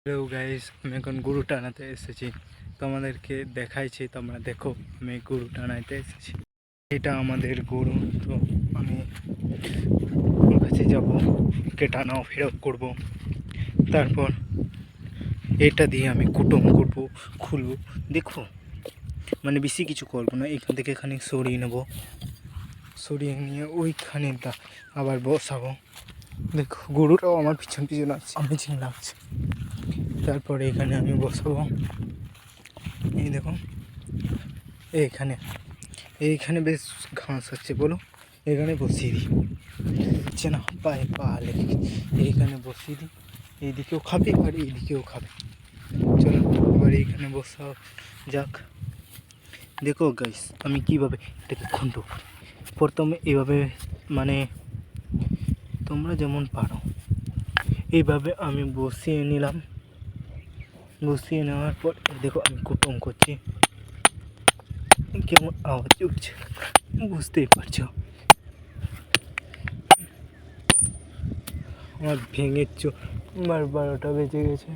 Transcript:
Hello guys, আমি এখন গরু টানাতে এসেছি। তোমাদেরকে দেখাইছি, তোমরা দেখো। আমি গরু টানাইতে এসেছি, এটা আমাদের গরু। তো আমি ওর কাছে যাবো, কে টানাও ফেরত করবো। তারপর এটা দিয়ে আমি কুটুম করবো, খুলবো। দেখো, মানে বেশি কিছু করবো না, এখান থেকে এখানে সরিয়ে নেবো, সরিয়ে নিয়ে ওইখানে আবার বসাবো। দেখো, গরুটাও আমার পিছন পিছন আসছে, অ্যামেজিং লাগছে। তারপরে এখানে আমি বসাবো, এই দেখো, এইখানে বেশ ঘাস আছে, বলো। এখানে বসিয়ে দিই, হচ্ছে না, পায়ে পা লেগে, এইখানে বসিয়ে দিই। এইদিকেও খাবে আর এইদিকেও খাবে। চলো এবার এইখানে বসাও যাক। দেখো গাইস, আমি কীভাবে এটাকে খন্ড করি। প্রথমে এইভাবে, মানে তোমরা যেমন পারো এইভাবে আমি বসিয়ে নিলাম। বসিয়ে নেওয়ার পর দেখো আমি কুটুম করছি, কেমন আওয়াজ উঠছে বুঝতেই পারছো। আমার ভেঙে 12টা বেজে গেছে।